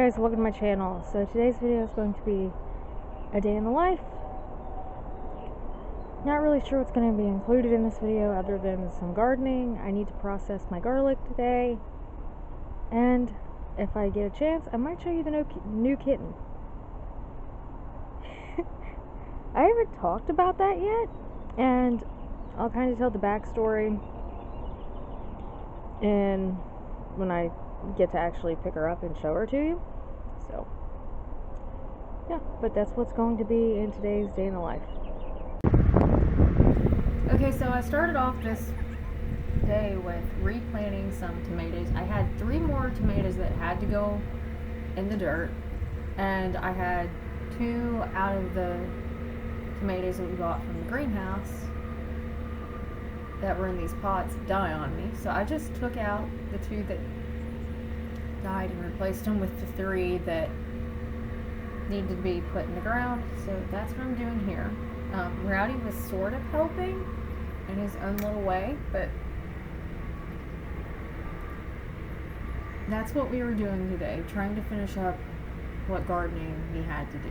guys, welcome to my channel. So today's video is going to be a day in the life. Not really sure what's going to be included in this video other than some gardening. I need to process my garlic today, and if I get a chance, I might show you the new kitten. I haven't talked about that yet, and I'll kind of tell the backstory and when I get to actually pick her up and show her to you. So yeah, but that's what's going to be in today's day in the life. Okay, so I started off this day with replanting some tomatoes. I had 3 more tomatoes that had to go in the dirt, and I had 2 out of the tomatoes that we got from the greenhouse that were in these pots die on me. So I just took out the 2 that died and replaced them with the 3 that need to be put in the ground. So that's what I'm doing here. Rowdy was sort of helping in his own little way, but that's what we were doing today, trying to finish up what gardening we had to do.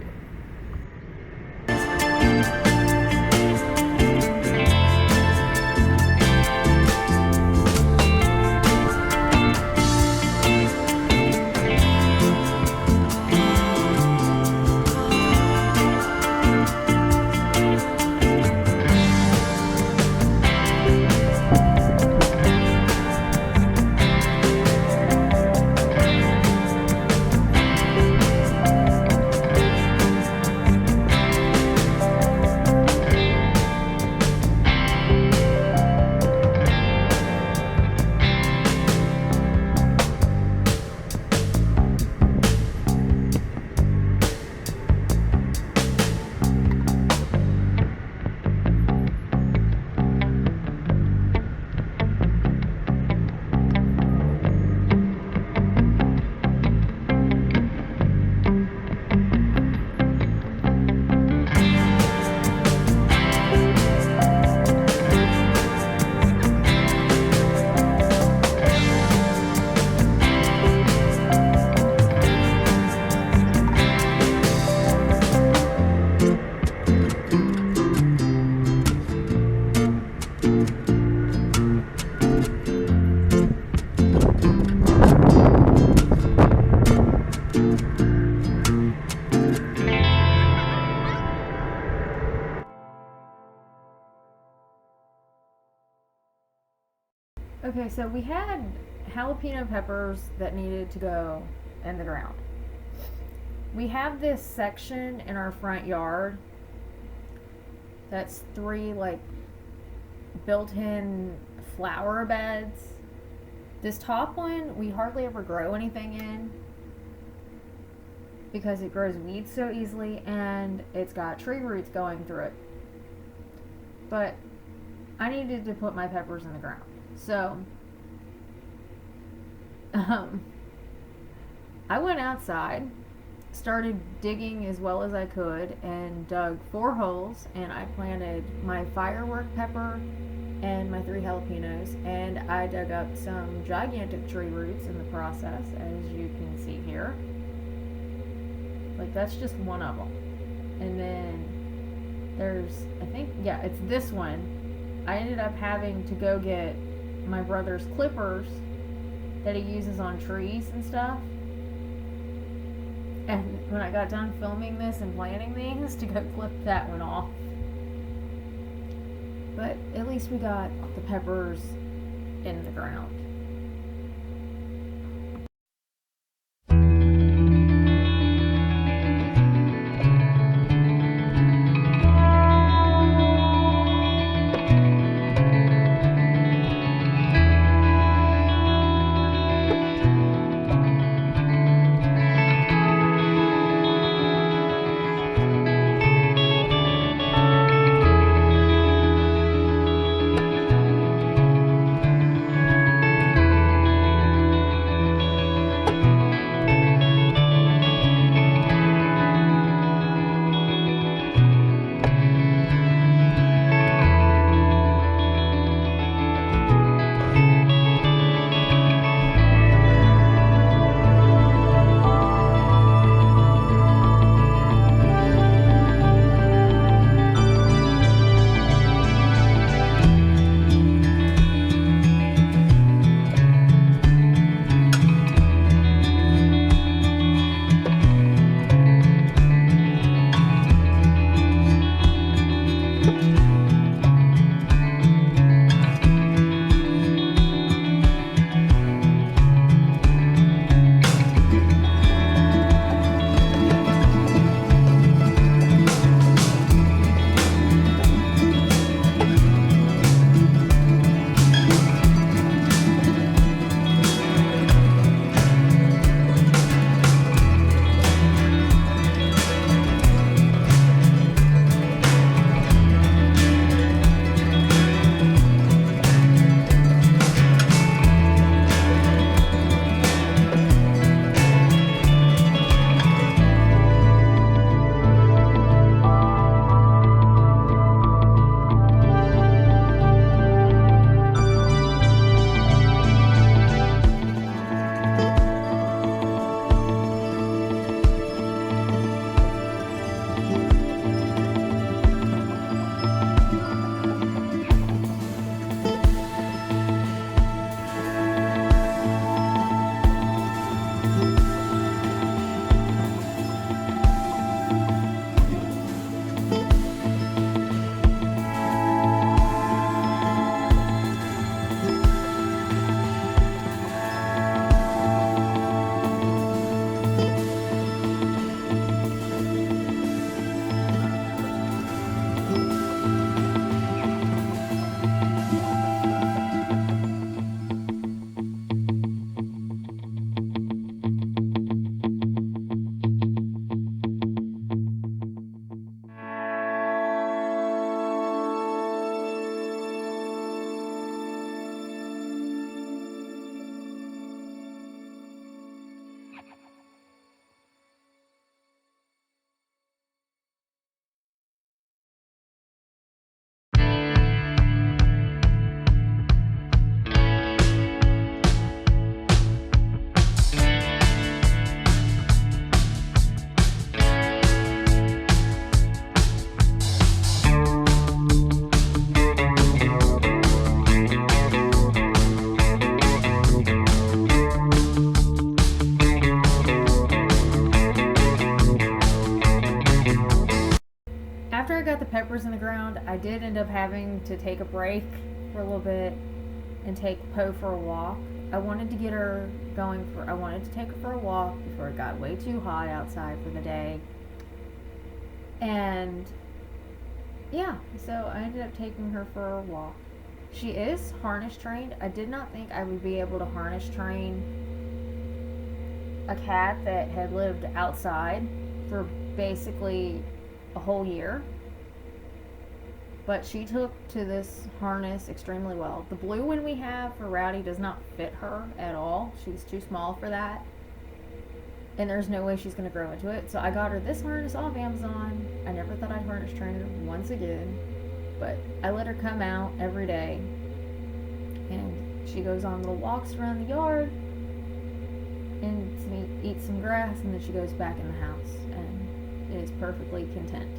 Okay, so we had jalapeno peppers that needed to go in the ground. We have this section in our front yard that's 3 like built-in flower beds. This top one we hardly ever grow anything in because it grows weeds so easily, and it's got tree roots going through it. But I needed to put my peppers in the ground. So, I went outside, started digging as well as I could, and dug 4 holes, and I planted my firework pepper and my 3 jalapenos, and I dug up some gigantic tree roots in the process, as you can see here. Like, that's just one of them. And then there's, I think, yeah, it's this one. I ended up having to go get my brother's clippers that he uses on trees and stuff, and when I got done filming this and planting these, to go clip that one off. But at least we got the peppers in the ground. did end up having to take a break for a little bit and take Poe for a walk. I wanted to get her I wanted to take her for a walk before it got way too hot outside for the day. And yeah, so I ended up taking her for a walk. She is harness trained. I did not think I would be able to harness train a cat that had lived outside for basically a whole year. But she took to this harness extremely well. The blue one we have for Rowdy does not fit her at all. She's too small for that. And there's no way she's going to grow into it. So I got her this harness off Amazon. I never thought I'd harness train her once again. But I let her come out every day. And she goes on little walks around the yard. And eats some grass. And then she goes back in the house. And is perfectly content.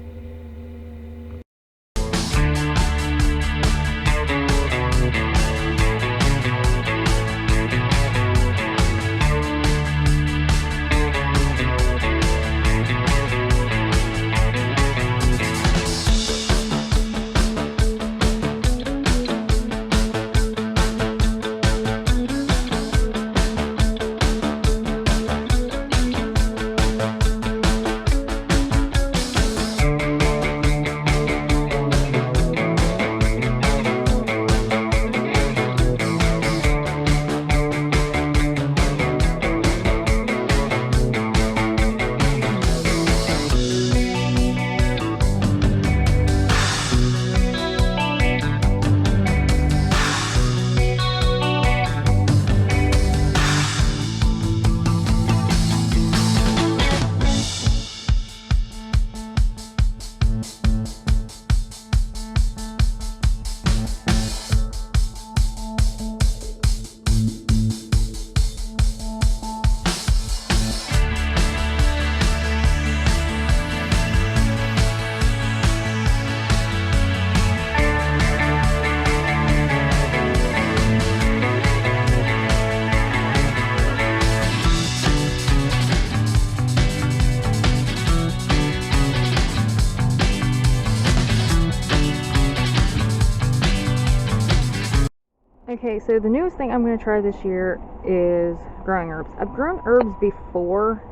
Okay, so the newest thing I'm going to try this year is growing herbs. I've grown herbs before,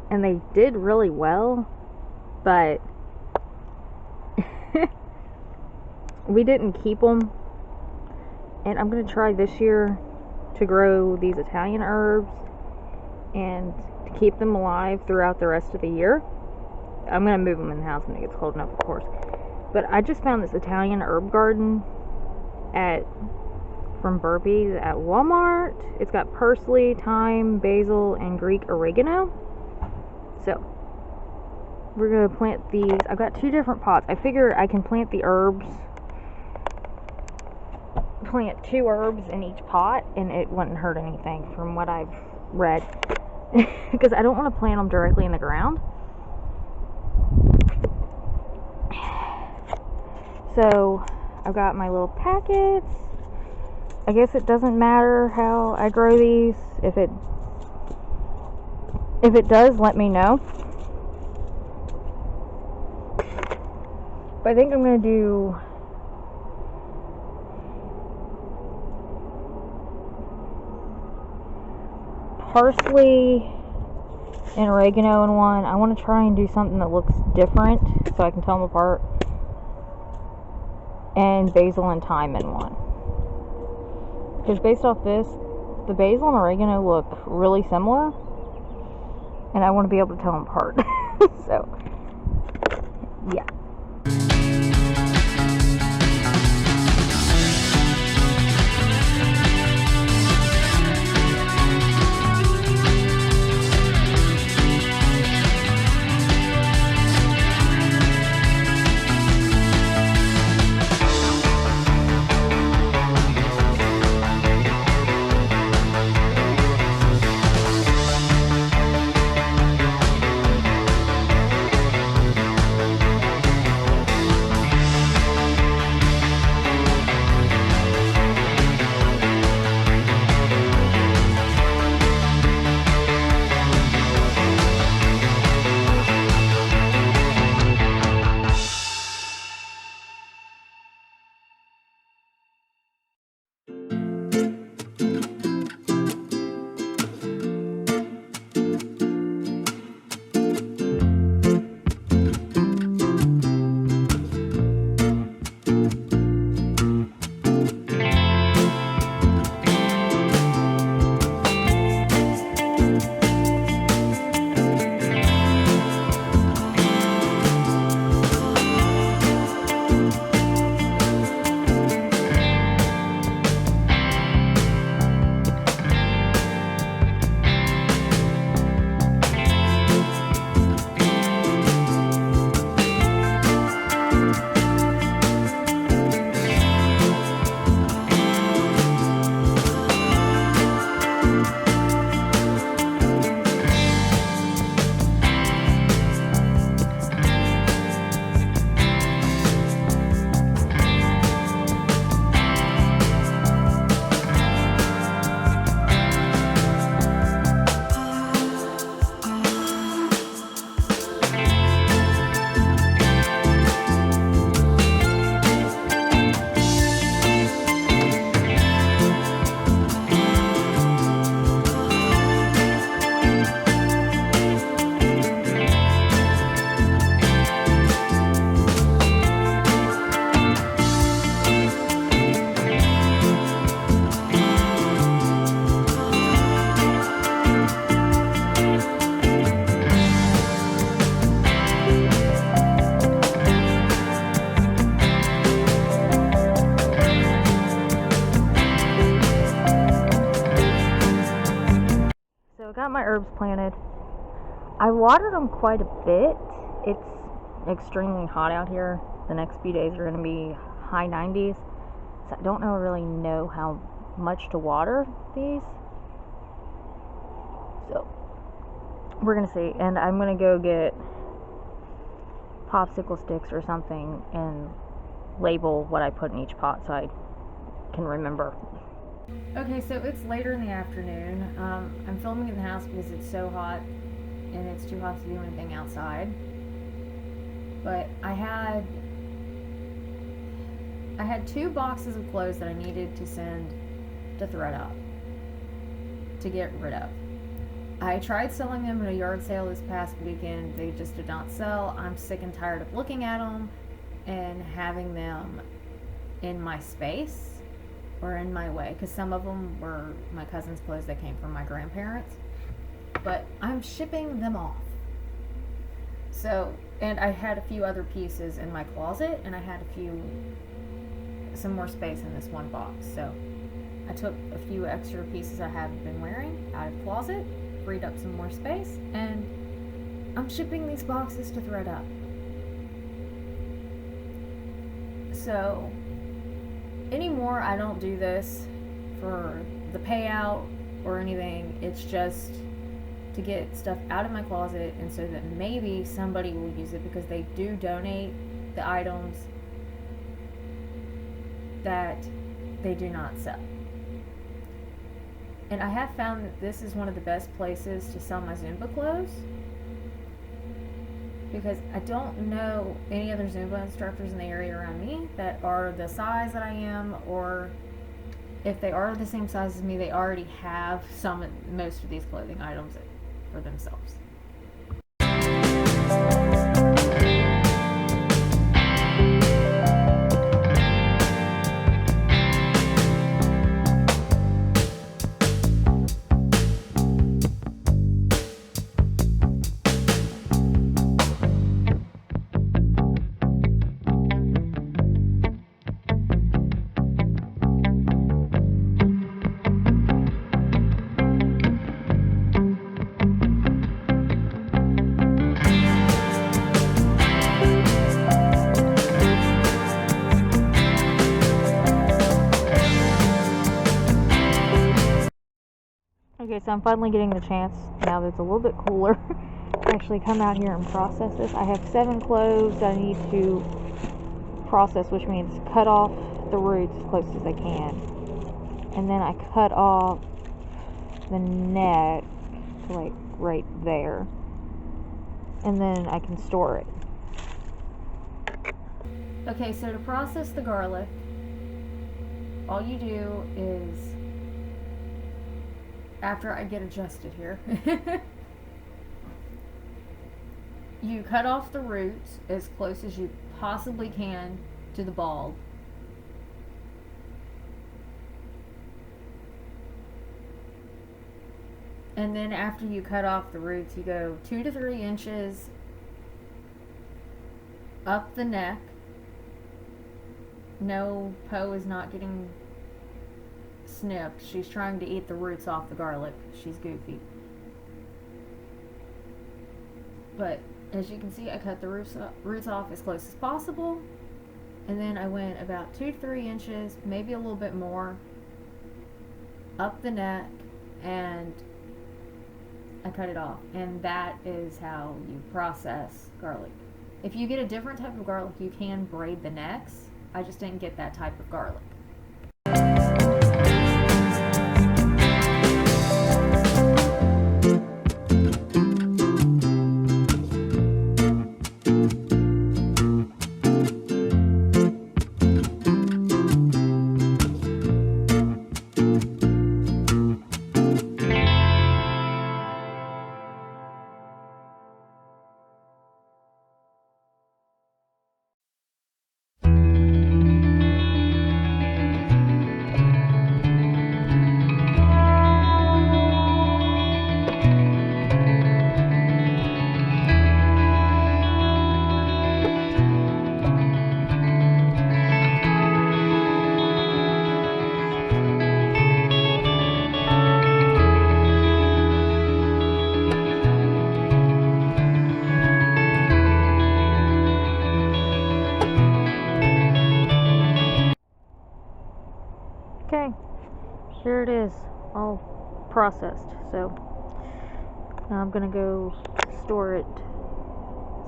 and they did really well, but we didn't keep them. And I'm going to try this year to grow these Italian herbs and to keep them alive throughout the rest of the year. I'm going to move them in the house when it gets cold enough, of course. But I just found this Italian herb garden from Burpee's at Walmart. It's got parsley, thyme, basil, and Greek oregano. So we're going to plant these. I've got 2 different pots. I figure I can plant the herbs, plant 2 herbs in each pot, and it wouldn't hurt anything from what I've read. Because I don't want to plant them directly in the ground. So I've got my little packets. I guess it doesn't matter how I grow these. If it does, let me know. But I think I'm going to do parsley and oregano in one. I want to try and do something that looks different so I can tell them apart. And basil and thyme in one. Because based off this, the basil and oregano look really similar, and I want to be able to tell them apart. So, yeah. got my herbs planted. I watered them quite a bit. It's extremely hot out here. The next few days are going to be high 90s. So I don't really know how much to water these. So we're going to see. And I'm going to go get popsicle sticks or something and label what I put in each pot so I can remember. Okay, so it's later in the afternoon. I'm filming in the house because it's so hot and it's too hot to do anything outside. But I had 2 boxes of clothes that I needed to send to ThredUp to get rid of. I tried selling them at a yard sale this past weekend. They just did not sell. I'm sick and tired of looking at them and having them in my space or in my way, because some of them were my cousin's clothes that came from my grandparents. But I'm shipping them off. So, and I had a few other pieces in my closet, and I had some more space in this one box. So I took a few extra pieces I haven't been wearing out of the closet, freed up some more space, and I'm shipping these boxes to ThredUp. So anymore, I don't do this for the payout or anything. It's just to get stuff out of my closet, and so that maybe somebody will use it, because they do donate the items that they do not sell. And I have found that this is one of the best places to sell my Zumba clothes, because I don't know any other Zumba instructors in the area around me that are the size that I am, or if they are the same size as me, they already have most of these clothing items for themselves. Okay, so I'm finally getting the chance, now that it's a little bit cooler, to actually come out here and process this. I have 7 cloves that I need to process, which means cut off the roots as close as I can. And then I cut off the neck to like right there. And then I can store it. Okay, so to process the garlic, all you do is, after I get adjusted here, you cut off the roots as close as you possibly can to the bulb. And then after you cut off the roots, you go 2 to 3 inches up the neck. No, Poe is not getting snipped. She's trying to eat the roots off the garlic. She's goofy. But as you can see, I cut the roots off as close as possible. And then I went about 2 to 3 inches, maybe a little bit more, up the neck, and I cut it off. And that is how you process garlic. If you get a different type of garlic, you can braid the necks. I just didn't get that type of garlic. here it is, all processed. So now I'm gonna go store it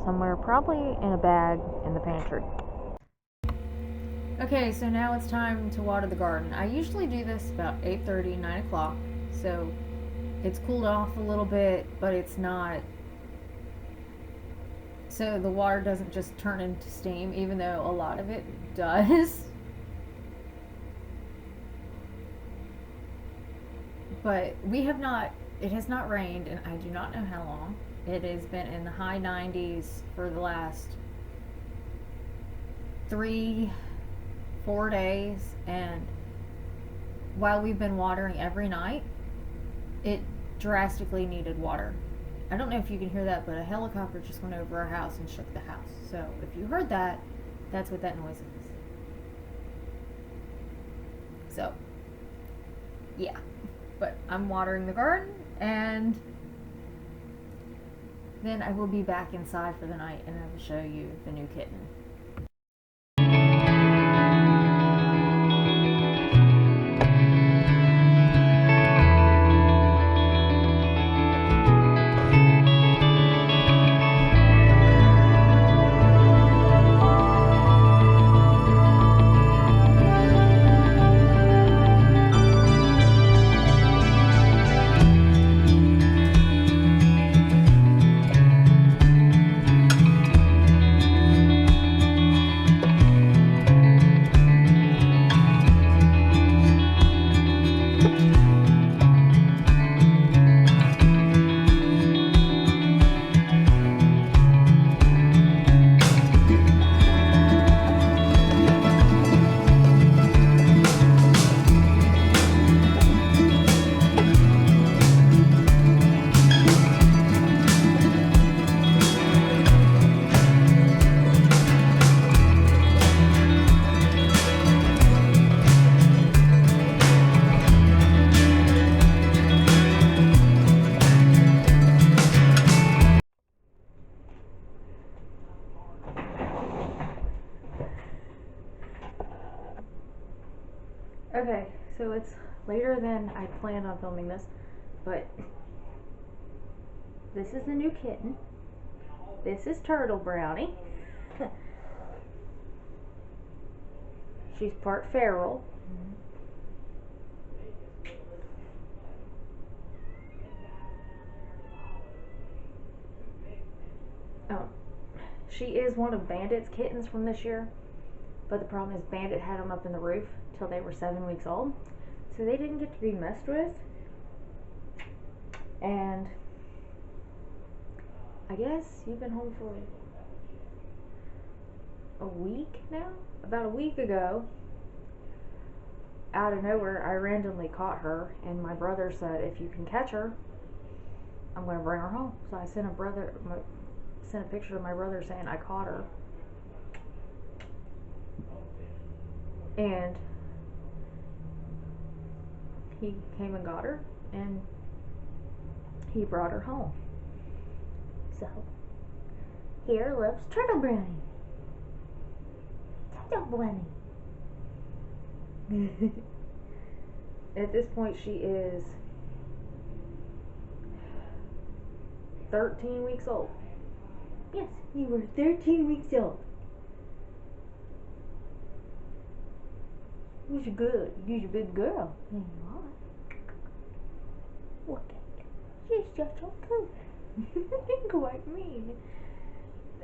somewhere, probably in a bag in the pantry. Okay, so now it's time to water the garden. I usually do this about 8:30, 9 o'clock, so it's cooled off a little bit, but it's not, so the water doesn't just turn into steam, even though a lot of it does. But it has not rained, and I do not know how long. It has been in the high 90s for the last 3, 4 days, and while we've been watering every night, it drastically needed water. I don't know if you can hear that, but a helicopter just went over our house and shook the house. So if you heard that, that's what that noise is. So, yeah. But I'm watering the garden, and then I will be back inside for the night, and I will show you the new kitten. Okay, so it's later than I planned on filming this, but this is the new kitten. This is Turtle Brownie. She's part feral. She is one of Bandit's kittens from this year, but the problem is Bandit had them up in the roof till they were 7 weeks old, so they didn't get to be messed with. And I guess you've been home for a week now? About a week ago, out of nowhere, I randomly caught her, and my brother said, if you can catch her, I'm going to bring her home. So I sent a picture of my brother saying I caught her. And he came and got her, and he brought her home. So, here lives Turtle Brownie. Turtle Brownie. At this point, she is 13 weeks old. Yes, you were 13 weeks old. You're good. You're a big girl. You are. Look at you. She's just so good. Quite mean.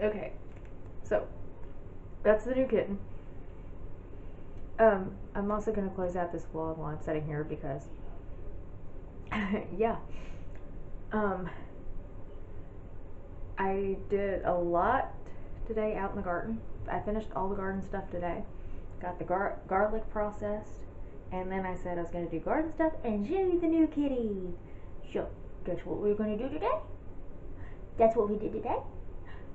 Okay, so that's the new kitten. I'm also going to close out this vlog while I'm sitting here because, yeah, I did a lot today out in the garden. I finished all the garden stuff today. Got the garlic processed, and then I said I was going to do garden stuff and show you the new kitty. So, that's what we're going to do today. That's what we did today.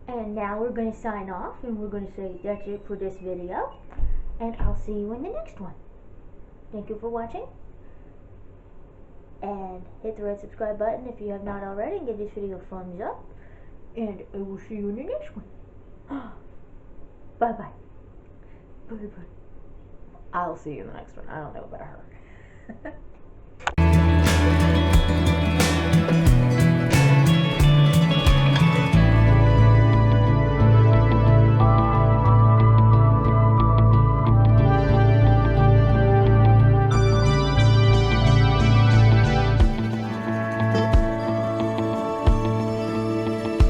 And now we're going to sign off, and we're going to say that's it for this video. And I'll see you in the next one. Thank you for watching. And hit the red subscribe button if you have not already, and give this video a thumbs up. And I will see you in the next one. Bye-bye. Bye-bye. I'll see you in the next one. I don't know about her.